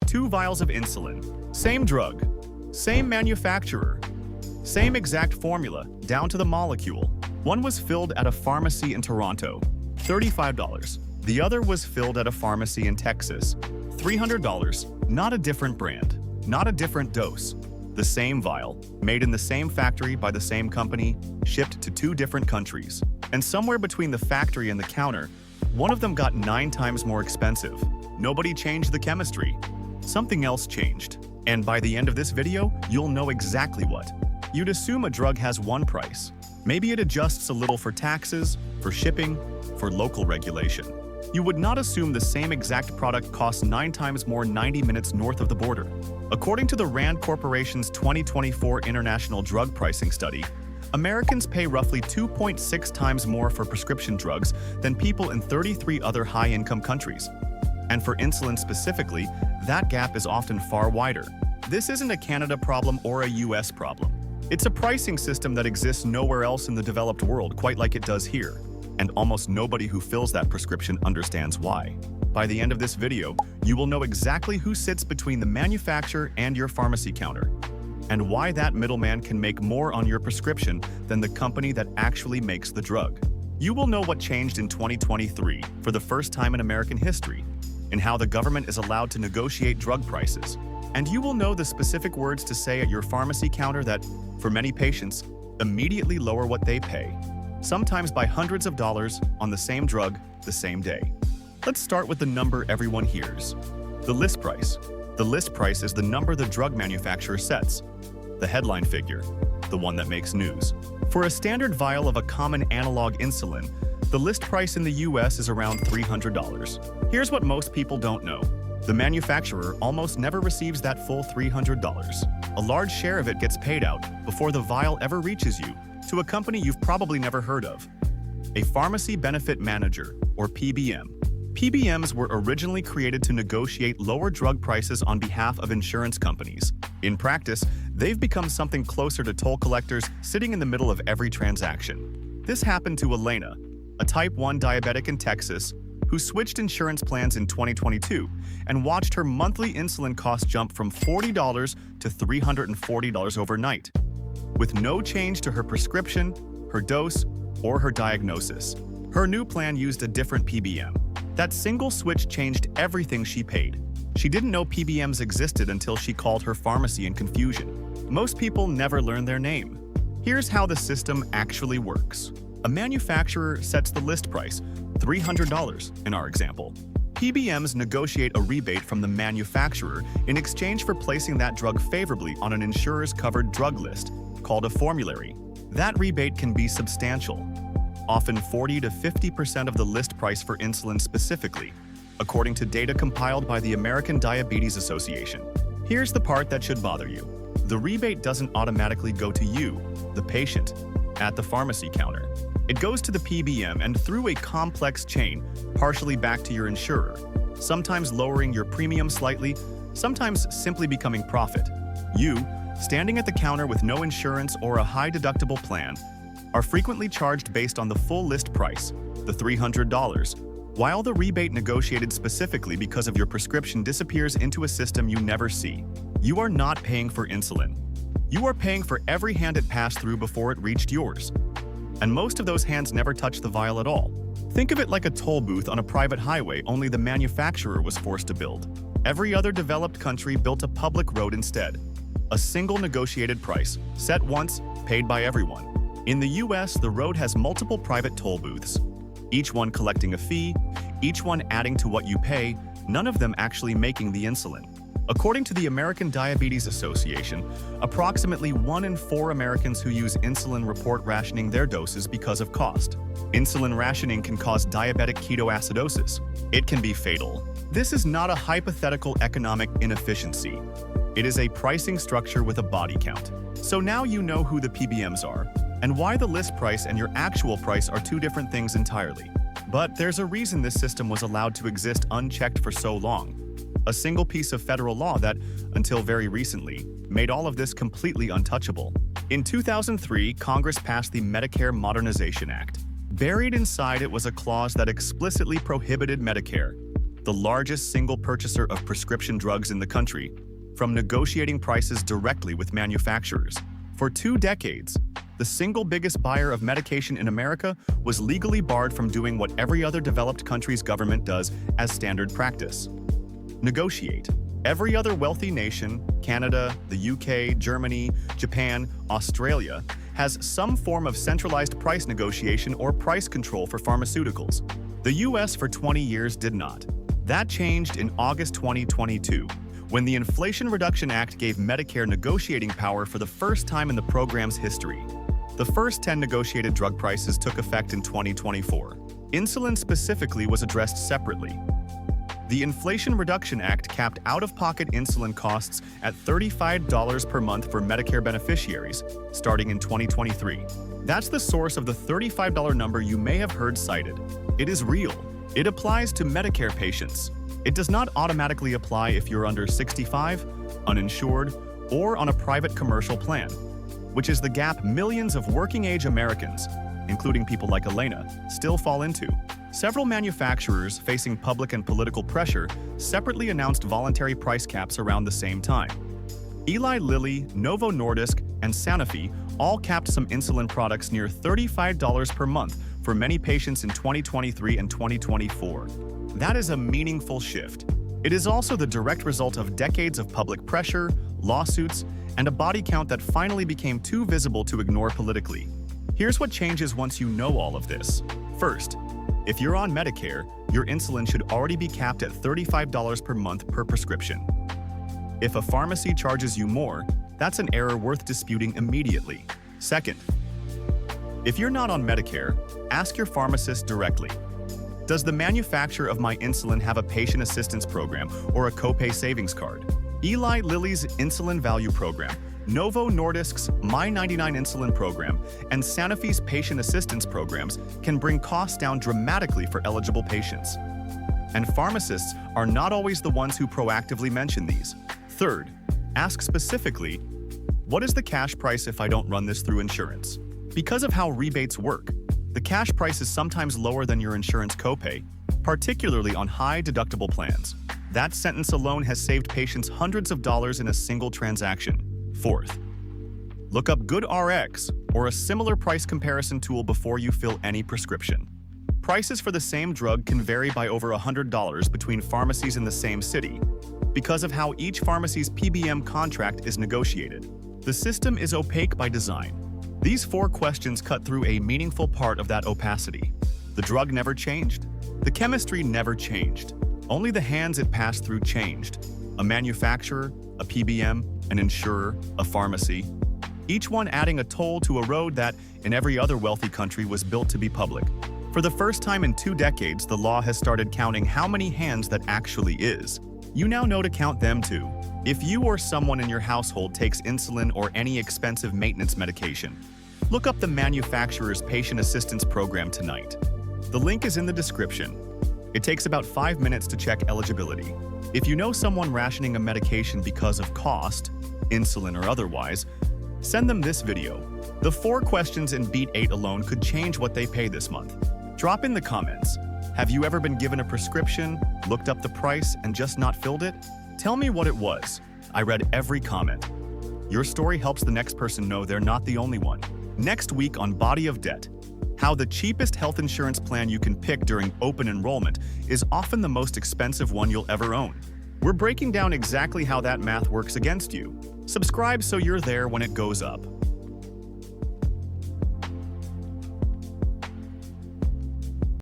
2 vials of insulin. Same drug, same manufacturer, same exact formula, down to the molecule. One was filled at a pharmacy in Toronto, $35. The other was filled at a pharmacy in Texas, $300. Not a different brand, not a different dose. The same vial, made in the same factory by the same company, shipped to 2 different countries. And somewhere between the factory and the counter, one of them got 9 times more expensive. Nobody changed the chemistry. Something else changed. And by the end of this video, you'll know exactly what. You'd assume a drug has one price. Maybe it adjusts a little for taxes, for shipping, for local regulation. You would not assume the same exact product costs 9 times more 90 minutes north of the border. According to the Rand Corporation's 2024 International Drug Pricing Study, Americans pay roughly 2.6 times more for prescription drugs than people in 33 other high-income countries. And for insulin specifically, that gap is often far wider. This isn't a Canada problem or a US problem. It's a pricing system that exists nowhere else in the developed world, quite like it does here. And almost nobody who fills that prescription understands why. By the end of this video, you will know exactly who sits between the manufacturer and your pharmacy counter, and why that middleman can make more on your prescription than the company that actually makes the drug. You will know what changed in 2023 for the first time in American history, and how the government is allowed to negotiate drug prices. And you will know the specific words to say at your pharmacy counter that, for many patients, immediately lower what they pay, sometimes by hundreds of dollars on the same drug the same day. Let's start with the number everyone hears: the list price. The list price is the number the drug manufacturer sets, the headline figure, the one that makes news. For a standard vial of a common analog insulin, the list price in the US is around $300. Here's what most people don't know. The manufacturer almost never receives that full $300. A large share of it gets paid out before the vial ever reaches you, to a company you've probably never heard of: a pharmacy benefit manager, or PBM. PBMs were originally created to negotiate lower drug prices on behalf of insurance companies. In practice, they've become something closer to toll collectors sitting in the middle of every transaction. This happened to Elena, a type 1 diabetic in Texas, who switched insurance plans in 2022 and watched her monthly insulin cost jump from $40 to $340 overnight, with no change to her prescription, her dose, or her diagnosis. Her new plan used a different PBM. That single switch changed everything she paid. She didn't know PBMs existed until she called her pharmacy in confusion. Most people never learn their name. Here's how the system actually works. A manufacturer sets the list price, $300 in our example. PBMs negotiate a rebate from the manufacturer in exchange for placing that drug favorably on an insurer's covered drug list, called a formulary. That rebate can be substantial, often 40 to 50% of the list price for insulin specifically, according to data compiled by the American Diabetes Association. Here's the part that should bother you. The rebate doesn't automatically go to you, the patient, at the pharmacy counter. It goes to the PBM and through a complex chain, partially back to your insurer, sometimes lowering your premium slightly, sometimes simply becoming profit. You, standing at the counter with no insurance or a high deductible plan, are frequently charged based on the full list price, the $300, while the rebate negotiated specifically because of your prescription disappears into a system you never see. You are not paying for insulin. You are paying for every hand it passed through before it reached yours. And most of those hands never touch the vial at all. Think of it like a toll booth on a private highway, only the manufacturer was forced to build. Every other developed country built a public road instead. A single negotiated price, set once, paid by everyone. In the US, the road has multiple private toll booths, each one collecting a fee, each one adding to what you pay, none of them actually making the insulin. According to the American Diabetes Association, approximately 1 in 4 Americans who use insulin report rationing their doses because of cost. Insulin rationing can cause diabetic ketoacidosis. It can be fatal. This is not a hypothetical economic inefficiency. It is a pricing structure with a body count. So now you know who the PBMs are, and why the list price and your actual price are 2 different things entirely. But there's a reason this system was allowed to exist unchecked for so long. A single piece of federal law that, until very recently, made all of this completely untouchable. In 2003, Congress passed the Medicare Modernization Act. Buried inside it was a clause that explicitly prohibited Medicare, the largest single purchaser of prescription drugs in the country, from negotiating prices directly with manufacturers. For 2 decades, the single biggest buyer of medication in America was legally barred from doing what every other developed country's government does as standard practice: negotiate. Every other wealthy nation, Canada, the UK, Germany, Japan, Australia, has some form of centralized price negotiation or price control for pharmaceuticals. The US for 20 years did not. That changed in August 2022, when the Inflation Reduction Act gave Medicare negotiating power for the first time in the program's history. The first 10 negotiated drug prices took effect in 2024. Insulin specifically was addressed separately. The Inflation Reduction Act capped out-of-pocket insulin costs at $35 per month for Medicare beneficiaries, starting in 2023. That's the source of the $35 number you may have heard cited. It is real. It applies to Medicare patients. It does not automatically apply if you're under 65, uninsured, or on a private commercial plan, which is the gap millions of working-age Americans, including people like Elena, still fall into. Several manufacturers facing public and political pressure separately announced voluntary price caps around the same time. Eli Lilly, Novo Nordisk, and Sanofi all capped some insulin products near $35 per month for many patients in 2023 and 2024. That is a meaningful shift. It is also the direct result of decades of public pressure, lawsuits, and a body count that finally became too visible to ignore politically. Here's what changes once you know all of this. First, if you're on Medicare, your insulin should already be capped at $35 per month per prescription. If a pharmacy charges you more, that's an error worth disputing immediately. Second, if you're not on Medicare, ask your pharmacist directly. Does the manufacturer of my insulin have a patient assistance program or a copay savings card? Eli Lilly's Insulin Value Program, Novo Nordisk's My99 insulin program, and Sanofi's patient assistance programs can bring costs down dramatically for eligible patients. And pharmacists are not always the ones who proactively mention these. Third, ask specifically, what is the cash price if I don't run this through insurance? Because of how rebates work, the cash price is sometimes lower than your insurance copay, particularly on high deductible plans. That sentence alone has saved patients hundreds of dollars in a single transaction. Fourth, look up GoodRx or a similar price comparison tool before you fill any prescription. Prices for the same drug can vary by over $100 between pharmacies in the same city because of how each pharmacy's PBM contract is negotiated. The system is opaque by design. These 4 questions cut through a meaningful part of that opacity. The drug never changed. The chemistry never changed. Only the hands it passed through changed. A manufacturer, a PBM, an insurer, a pharmacy. Each one adding a toll to a road that, in every other wealthy country, was built to be public. For the first time in 2 decades, the law has started counting how many hands that actually is. You now know to count them too. If you or someone in your household takes insulin or any expensive maintenance medication, look up the manufacturer's patient assistance program tonight. The link is in the description. It takes about 5 minutes to check eligibility. If you know someone rationing a medication because of cost, insulin or otherwise, send them this video. The 4 questions in Beat 8 alone could change what they pay this month. Drop in the comments. Have you ever been given a prescription, looked up the price, and just not filled it? Tell me what it was. I read every comment. Your story helps the next person know they're not the only one. Next week on Body of Debt, how the cheapest health insurance plan you can pick during open enrollment is often the most expensive one you'll ever own. We're breaking down exactly how that math works against you. Subscribe so you're there when it goes up.